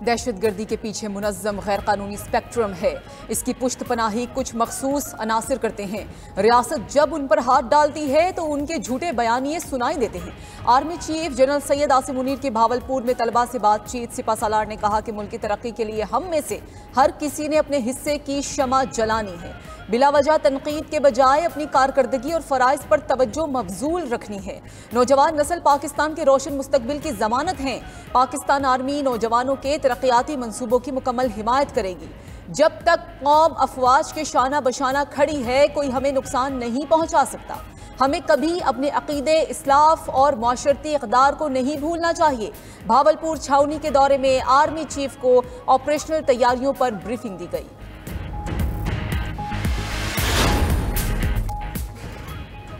दहशतगर्दी के पीछे मुनज़्ज़म गैर कानूनी स्पेक्ट्रम है। इसकी पुश्त पनाही कुछ मखसूस अनासिर करते हैं। रियासत जब उन पर हाथ डालती है तो उनके झूठे बयानिए सुनाई देते हैं। Army chief general Syed Asim Munir की भावलपुर में तलबा से बातचीत। सिपा सालार ने कहा कि मुल्क की तरक्की के लिए हम में से हर किसी ने अपने हिस्से की शमा जलानी है। बिलावजह तनकीद के बजाय अपनी कारकर्दगी और फ़राइज़ पर तवज्जो मबजूल रखनी है। नौजवान नस्ल पाकिस्तान के रोशन मुस्तकबिल की जमानत हैं। पाकिस्तान आर्मी नौजवानों के तरक्याती मंसूबों की मुकम्मल हिमायत करेगी। जब तक कौम अफवाज के शाना बशाना खड़ी है, कोई हमें नुकसान नहीं पहुंचा सकता। हमें कभी अपने अकीदे, इस्लाफ और माशरती इक़दार को नहीं भूलना चाहिए। भावलपुर छावनी के दौरे में आर्मी चीफ को ऑपरेशनल तैयारियों पर ब्रीफिंग दी गई।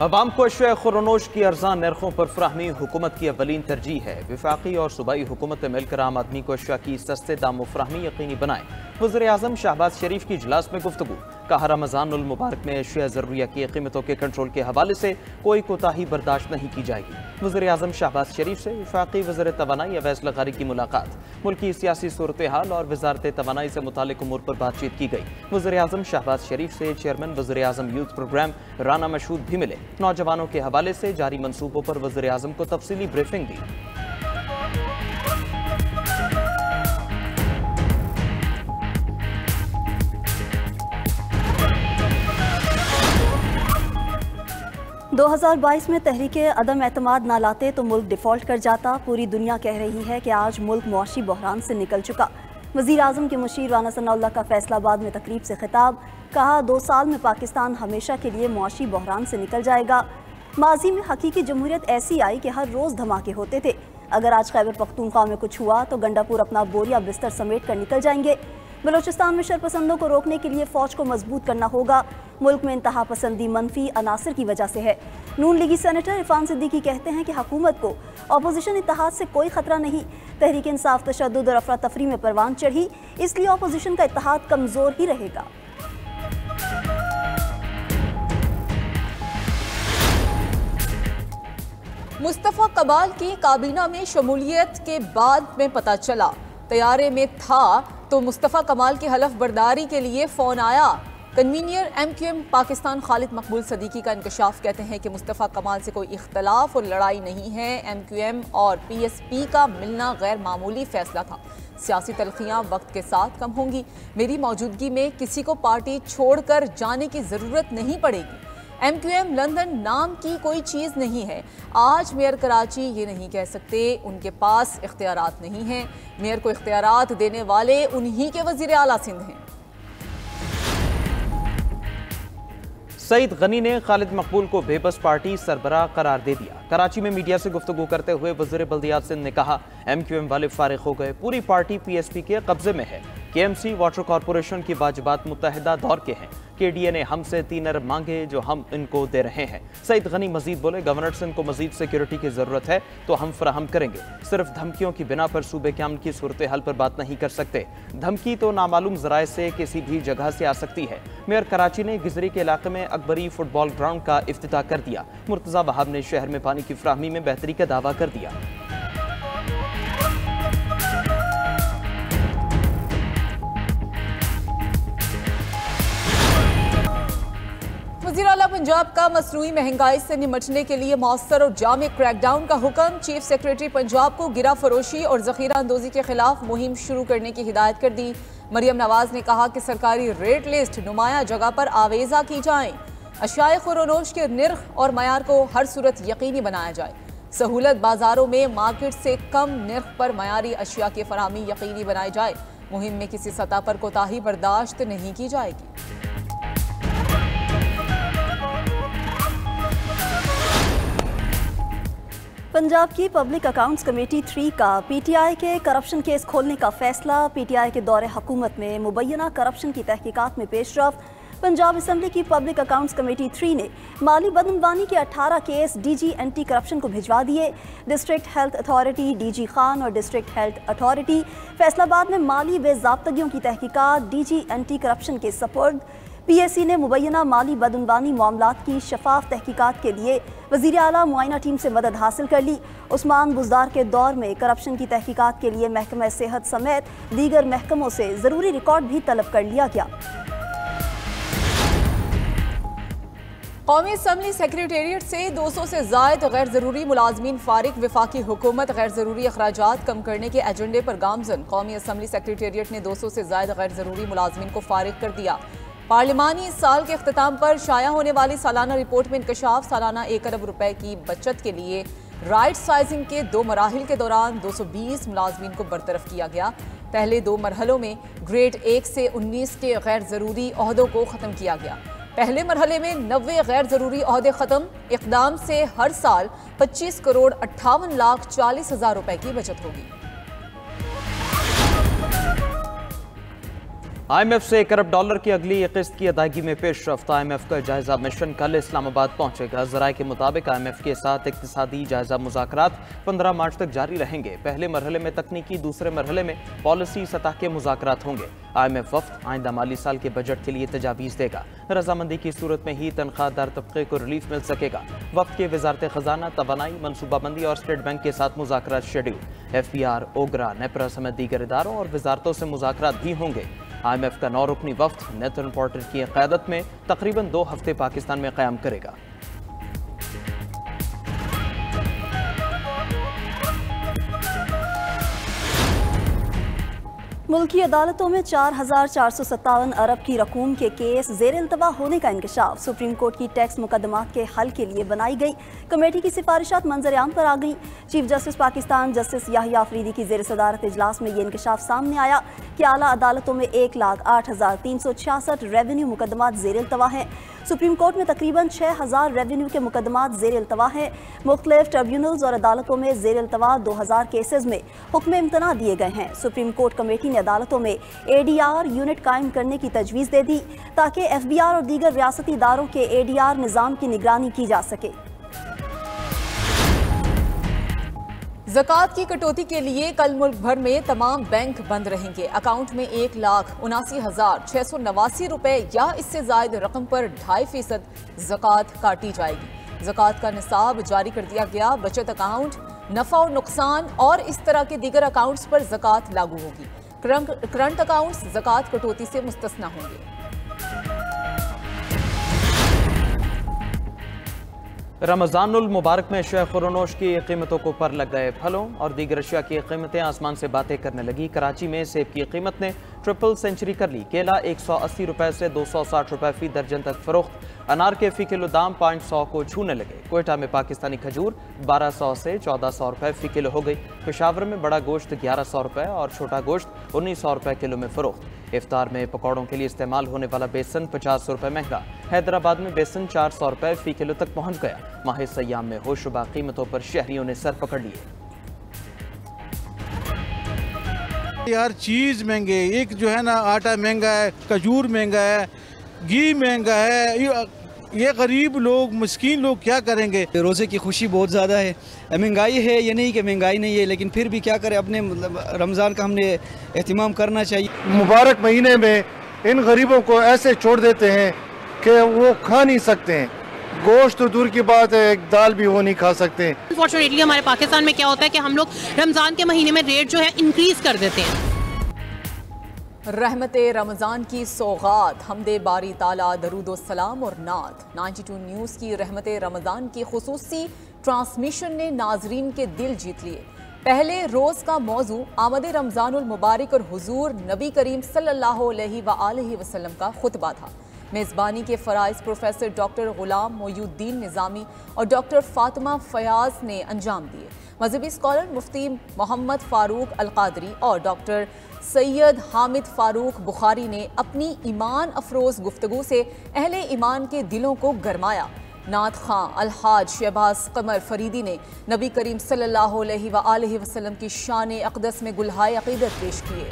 अवाम को अशिया खुरनोश की अर्जान नरखों पर फराहमी हुकूमत की अवलीन तरजीह है। विफाकी और सूबाई हुकूमत मिलकर आम आदमी को अशिया की सस्ते दामों फराहमी यकीनी बनाए। वज़ीर आज़म शहबाज शरीफ की इजलास में गुफ्तगू। कहा, रमज़ानुल मुबारक में अशिया ज़रूरिया की कीमतों के कंट्रोल के हवाले से कोई कोताही बर्दाश्त नहीं की जाएगी। वज़ीर आज़म शहबाज शरीफ से वफाकी वज़ीर तवानाई अवैस लगारी की मुलाकात। मुल्की सियासी सूरत हाल और वजारत तवानाई से मुतालिक उमूर पर बातचीत की गई। वज़ीर आज़म शहबाज शरीफ से चेयरमैन वज़ीर आज़म यूथ प्रोग्राम राना मशहूद भी मिले। नौजवानों के हवाले से जारी मंसूबों पर वज़ीर आज़म को तफसीली ब्रीफिंग दी। दो 2022 में तहरीके अदम एतमाद ना लाते तो मुल्क डिफ़ॉल्ट कर जाता। पूरी दुनिया कह रही है कि आज मुल्क मुआशी बहरान से निकल चुका। वज़ीर आज़म के मुशीर राना सनाउल्लाह का फैसलाबाद में तकरीब से खिताब। कहा, 2 साल में पाकिस्तान हमेशा के लिए मुआशी बहरान से निकल जाएगा। माजी में हकीकी जमहूरियत ऐसी आई कि हर रोज़ धमाके होते थे। अगर आज खैबर पख्तूनख्वा में कुछ हुआ तो गंडापुर अपना बोरिया बिस्तर समेट कर निकल जाएंगे। बलोचिस्तान में शरपसंदों को रोकने के लिए फ़ौज को मजबूत करना होगा। मुल्क में इंतहा पसंदी मनफी अनासर की वजह से है। नून लीगी सेनेटर इरफान सिद्दीकी कहते हैं कि हुकूमत को अपोजिशन इत्तेहाद से कोई खतरा नहीं। तहरीक इंसाफ तशद्दुद और अफरा तफरी में परवान चढ़ी, इसलिए अपोजिशन का इत्तेहाद कमज़ोर ही रहेगा। मुस्तफ़ा कमाल की काबीना में शमूलियत के बाद में पता चला। तैयारे में था तो मुस्तफ़ा कमाल की हलफ बर्दारी के लिए फ़ोन आया। कन्वीनियर MQM पाकिस्तान खालिद मकबूल सदीकी का इंकशाफ कहते हैं कि मुस्तफ़ा कमाल से कोई इख्तलाफ और लड़ाई नहीं है। MQM और PSP का मिलना गैर मामूली फैसला था। सियासी तलखियाँ वक्त के साथ कम होंगी। मेरी मौजूदगी में किसी को पार्टी छोड़कर जाने की ज़रूरत नहीं पड़ेगी। MQM लंदन नाम की कोई चीज़ नहीं है। आज मेयर कराची ये नहीं कह सकते उनके पास इख्तियारात नहीं हैं। मेयर को इख्तियारात देने वाले उन्हीं के वज़ीर आला सिंध हैं। सईद गनी ने खालिद मकबूल को बेबस पार्टी सरबराह करार दे दिया। कराची में मीडिया से गुफ्तगू करते हुए वज़ीर बल्दियात सिंध ने कहा, MQM वाले फारिग हो गए, पूरी पार्टी PSP के कब्जे में है। KMC वाटर कॉरपोरेशन की वाजिबात मुत्तहिदा दौर के हैं। KDA ने हमसे 3 अरब मांगे जो हम इनको दे रहे हैं। सईद गनी मजीद बोले, गवर्नर सिंध को मजीद सिक्योरिटी की जरूरत है तो हम फराहम करेंगे। सिर्फ धमकियों की बिना पर सूबे के अमन की सूरत हाल पर बात नहीं कर सकते। धमकी तो नामालूम जराए से किसी भी जगह से आ सकती है। मेयर कराची ने गिजरी के इलाके में अकबरी फुटबॉल ग्राउंड का इफ्तिताह कर दिया। मुर्तज़ा वहाब ने शहर में पानी की फराहमी में बेहतरी का दावा कर दिया। वज़ीर आला पंजाब का मसनूई महंगाई से निमटने के लिए मौसर और जामे क्रैकडाउन का हुक्म। चीफ सेक्रेटरी पंजाब को गिरा फरोशी और ज़ख़ीरा अंदोज़ी के खिलाफ मुहिम शुरू करने की हिदायत कर दी। मरियम नवाज ने कहा कि सरकारी रेट लिस्ट नुमाया जगह पर आवेज़ा की जाए। अशिया खुरोनोश के निर्ख और मयार को हर सूरत यकीनी बनाया जाए। सहूलत बाजारों में मार्केट से कम निर्ख पर मयारी अशिया की फराहमी यकीनी बनाई जाए। मुहिम में किसी सतह पर कोताही बर्दाश्त नहीं की जाएगी। पंजाब की पब्लिक अकाउंट्स कमेटी 3 का PTI के करप्शन केस खोलने का फैसला। PTI के दौरे हुकूमत में मुबैना करप्शन की तहकीकात में पेशरफ्त। पंजाब असम्बली की पब्लिक अकाउंट्स कमेटी 3 ने माली बदनवानी के 18 केस DG एंटी करप्शन को भिजवा दिए। District health authority, DG Khan और डिस्ट्रिक्ट हेल्थ अथॉरिटी फैसलाबाद में माली बेज़ाब्तगियों की तहकीकात DG एंटी करप्शन के सपुर्द। PAC ने मुबैना माली बदअनवानी मामलात की शफाफ तहकीकात के लिए वज़ीर आला मुआयना टीम से मदद हासिल कर ली। उस्मान बुज़दार के दौर में करप्शन की तहकीकात के लिए महकमा सेहत समेत दीगर महकमों से ज़रूरी रिकॉर्ड भी तलब कर लिया गया। कौमी असम्बली सेक्रेटेरिएट से 200 से ज़ायद गैर ज़रूरी मुलाजमीन फारिग। वफाकी हुकूमत गैर ज़रूरी अखराजात कम करने के एजेंडे पर गामजन। कौमी असम्बली सेक्रेटेरिएट ने 200 से ज़ायद गैर ज़रूरी मुलाजमीन को फारिग कर दिया। पार्लिमानी साल के अख्ताम पर शाया होने वाली सालाना रिपोर्ट में इंकशाफ। सालाना 1 अरब रुपए की बचत के लिए राइट साइजिंग के 2 मराहिल के दौरान 220 मुलाजमीन को बरतरफ किया गया। पहले 2 मरहलों में ग्रेड 1 से 19 के गैर ज़रूरी ओहदों को ख़त्म किया गया। पहले मरहले में 90 गैर ज़रूरी ओहदे ख़त्म। इक़दाम से हर साल 25 करोड़ 58 लाख 40 हज़ार रुपए की बचत होगी। IMF से $1 अरब की अगली किस्त की अदायगी में पेशरफ्त। IMF का जायजा मिशन कल इस्लामाबाद पहुंचेगा। ज़राए के मुताबिक IMF के साथ इक़्तिसादी जायजा मुज़ाकरात 15 मार्च तक जारी रहेंगे। पहले मरहले में तकनीकी, दूसरे मरहले में पॉलिसी सतह के मुज़ाकरात होंगे। IMF वफ़द आइंदा माली साल के बजट के लिए तजावीज़ देगा। रजामंदी की सूरत में ही तनख्वाहदार तबके को रिलीफ मिल सकेगा। वफ़द के वज़ारत ख़जाना, तवानाई, मनसूबाबंदी और स्टेट बैंक के साथ मुज़ाकरात शेड्यूल। FBR, ओगरा, नेपरा समेत दीगर इदारों और वज़ारतों से मुज़ाकरात भी होंगे। IMF का 9 रुकनी वफ़द नेथन पोर्टर की क़यादत में तकरीबन 2 हफ्ते पाकिस्तान में क़याम करेगा। मुल्की अदालतों में 4,457 अरब की रकूम के केस ज़ेर इल्तवा होने का इंकशाफ। सुप्रीम कोर्ट की टैक्स मुकदमात के हल के लिए बनाई गई कमेटी की सिफारिशात मंजर-ए-आम पर आ गई। Chief justice Pakistan justice Yahya Afridi की ज़ेर सदारत इजलास में ये इंकशाफ सामने आया कि आला अदालतों में 1,08,366 रेवेन्यू मुकदमात ज़ेर इल्तवा हैं। सुप्रीम कोर्ट में तकरीबन 6,000 रेवेन्यू के मुकदमात ज़ेर इल्तवा हैं। मुख्तलिफ ट्रिब्यूनल्स और अदालतों में ज़ेर इल्तवा 2,000 केसेज में हुक्म इम्तना दिए गए हैं। सुप्रीम कोर्ट कमेटी ने अदालतों में ADR यूनिट कायम करने की तजवीज़ दे दी ताकि FBR और दीगर रियासती इदारों के ADR निज़ाम की निगरानी की जा सके। ज़कात की कटौती के लिए कल मुल्क भर में तमाम बैंक बंद रहेंगे। अकाउंट में 1,79,689 रुपए या इससे ज़ायद रकम पर 2.5% ज़कात काटी जाएगी। ज़कात का निसाब जारी कर दिया गया। बचत अकाउंट, नफ़ा और नुकसान और इस तरह के दीगर अकाउंट्स पर ज़कात लागू होगी। करंट अकाउंट्स ज़कात कटौती से मुस्तस्ना होंगे। रमज़ानुल मुबारक में शेह खुरनोश की कीमतों को पर लग गए। फलों और दीगर अशिया की कीमतें आसमान से बातें करने लगी। कराची में सेब की कीमत ने ट्रिपल सेंचुरी कर ली। केला 180 रुपए से 260 रुपए फी दर्जन तक फरोख्त। अनार के फी किलो दाम 500 को छूने लगे। कोयटा में पाकिस्तानी खजूर 1200 से 1400 रुपए फी किलो हो गई। पेशावर में बड़ा गोश्त 1100 रुपए और छोटा गोश्त 1900 रुपए किलो में फरोख्त। इफ्तार में पकौड़ों के लिए इस्तेमाल होने वाला बेसन 50 रुपए महंगा। हैदराबाद में बेसन 400 रुपए फी किलो तक पहुंच गया। माह सयाम में होशरुबा कीमतों पर शहरियों ने सर पकड़ लिए। हर चीज़ महंगे, एक जो है ना आटा महंगा है, खजूर महंगा है, घी महंगा है। ये गरीब लोग, मस्कीन लोग क्या करेंगे। रोज़े की खुशी बहुत ज़्यादा है। महंगाई है, ये नहीं कि महंगाई नहीं है, लेकिन फिर भी क्या करें, अपने मतलब रमज़ान का हमने एहतिमाम करना चाहिए। मुबारक महीने में इन गरीबों को ऐसे छोड़ देते हैं कि वो खा नहीं सकते हैं। गोश्त तो दूर की बात है, एक दाल भी वो नहीं खा सकते। अनफॉर्चुनेटली हमारे पाकिस्तान में क्या होता है कि हम लोग रमज़ान के महीने में रेट जो है इंक्रीज कर देते हैं। रहमते रमज़ान की सौगात, हमदे बारी ताला, दरूदो सलाम और नात। 92 न्यूज़ की रहमते रमज़ान की खुसूसी ट्रांसमिशन ने नाजरीन के दिल जीत लिए। पहले रोज़ का मौजू आमद रमज़ानुल मुबारक और हुजूर नबी करीम सल्लल्लाहु अलैहि वसल्लम का खुतबा था। मेज़बानी के फ़राइज़ प्रोफेसर डॉक्टर ग़ुलाम मोयुद्दीन निज़ामी और डॉक्टर फ़ातिमा फ़याज़ ने अंजाम दिए। मज़हबी स्कॉलर मुफ्ती मोहम्मद फ़ारूक अल-क़ादरी और डॉक्टर सैयद हामिद फ़ारूक बुखारी ने अपनी ईमान अफरोज़ गुफ्तगू से अहले ईमान के दिलों को गरमाया। नात खां अलहाज शहबाज कमर फरीदी ने नबी करीम सल्लल्लाहु अलैहि वसल्लम की शान अक़दस में गुलहाए अक़ीदत पेश किए।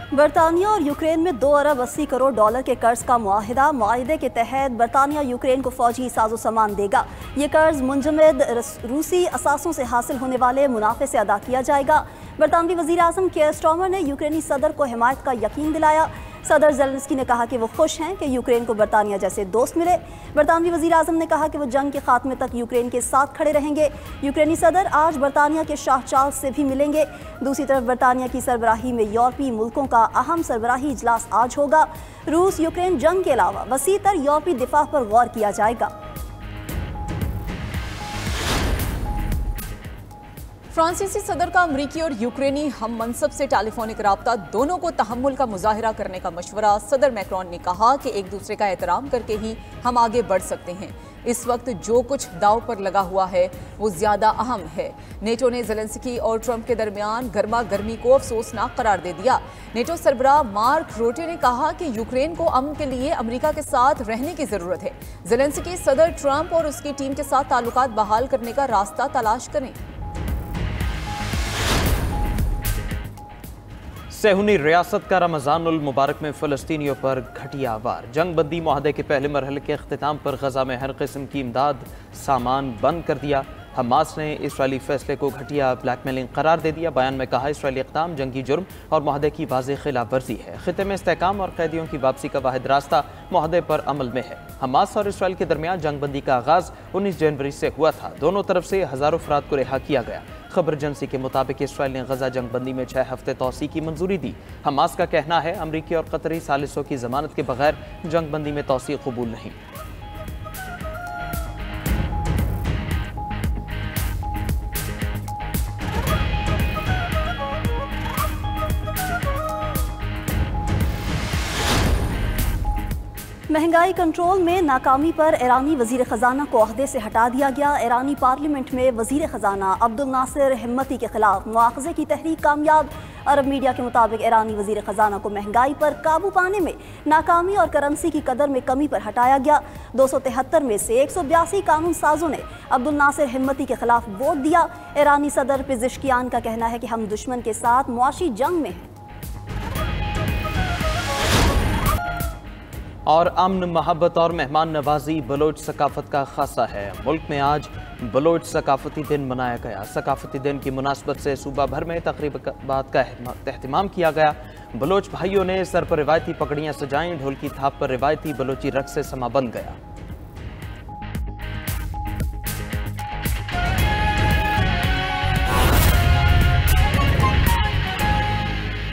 बरतानिया और यूक्रेन में $2 अरब 80 करोड़ के कर्ज का मुआहिदा। मुआहिदे के तहत बरतानिया यूक्रेन को फौजी साजो सामान देगा। ये कर्ज मुंजमद रूसी असासों से हासिल होने वाले मुनाफे से अदा किया जाएगा। बरतानवी वज़ीर आज़म केयर स्टार्मर ने यूक्रेनी सदर को हिमायत का यकीन दिलाया। सदर ज़ेलेंस्की ने कहा कि वो खुश हैं कि यूक्रेन को बरतानिया जैसे दोस्त मिले। बरतानवी वज़ीर आज़म ने कहा कि वो जंग के खात्मे तक यूक्रेन के साथ खड़े रहेंगे। यूक्रेनी सदर आज बरतानिया के शाह चार्ल्स से भी मिलेंगे। दूसरी तरफ बरतानिया की सरबराही में यूरोपीय मुल्कों का अहम सरबराही इजलास आज होगा। रूस यूक्रेन जंग के अलावा वसीतर यूरोपीय दिफा पर गौर किया जाएगा। फ्रांसीसी सदर का अमरीकी और यूक्रेनी हम मनसब से टेलीफोनिक राब्ता, दोनों को तहम्मुल का मुजाहिरा करने का मशवरा। सदर मैक्रोन ने कहा कि एक दूसरे का एहतराम करके ही हम आगे बढ़ सकते हैं। इस वक्त जो कुछ दाव पर लगा हुआ है वो ज्यादा अहम है। नेटो ने ज़ेलेंस्की और ट्रंप के दरमियान गर्मा गर्मी को अफसोसनाक करार दे दिया। नेटो सरबराह मार्क रोटे ने कहा कि यूक्रेन को अमन के लिए अमेरिका के साथ रहने की जरूरत है। ज़ेलेंस्की सदर ट्रंप और उसकी टीम के साथ ताल्लुकात बहाल करने का रास्ता तलाश करें। सेहूनी रियासत का रमज़ानुल मुबारक में फ़लस्तीनियों पर घटिया वार। जंग बंदी मुआहदे के पहले मरहले के अख्तिताम पर गजा में हर किस्म की इमदाद सामान बंद कर दिया। हमास ने इसराइली फैसले को घटिया ब्लैकमेलिंग करार दे दिया। बयान में कहा इसराइली इक़दाम जंगी जुर्म और मुआहदे की वाज़ेह खिलाफ वर्जी है। खिते में इस्तेहकाम और कैदियों की वापसी का वाहिद रास्ता मुआहदे पर अमल में है। हमास और इसराइल के दरमियान जंग बंदी का आगाज़ 19 जनवरी से हुआ था। दोनों तरफ से हज़ारों अफराद को रिहा किया गया। खबर एजेंसी के मुताबिक इसराइल ने गजा जंग बंदी में 6 हफ्ते तौसी की मंजूरी दी। हमास का कहना है अमरीकी और कतरी सालिसों की जमानत के बगैर जंग बंदी में तौसी कबूल नहीं। महंगाई कंट्रोल में नाकामी पर ईरानी वजीर खजाना को ओहदे से हटा दिया गया। ईरानी पार्लियामेंट में वजीर खजाना अब्दुल नासिर हिम्मती के खिलाफ मुआखजे की तहरीक कामयाब। अरब मीडिया के मुताबिक ईरानी वजीर खजाना को महंगाई पर काबू पाने में नाकामी और करेंसी की कदर में कमी पर हटाया गया। 273 में से 182 कानून साजों ने अब्दुल नासिर हिम्मती के खिलाफ वोट दिया। ईरानी सदर पेज़ेश्कियान का कहना है कि हम दुश्मन के साथ मुआशी जंग में हैं। और अमन, मोहब्बत और मेहमान नवाजी बलोच सकाफत का खासा है। मुल्क में आज बलोच सकाफती दिन मनाया गया। सकाफती दिन की मुनासबत से सूबा भर में तकरीबात का एहतमाम किया गया। बलोच भाइयों ने सर पर रिवायती पगड़ियाँ सजाईं। ढोल की थाप पर रिवायती बलोची रक़्स से समा बन गया।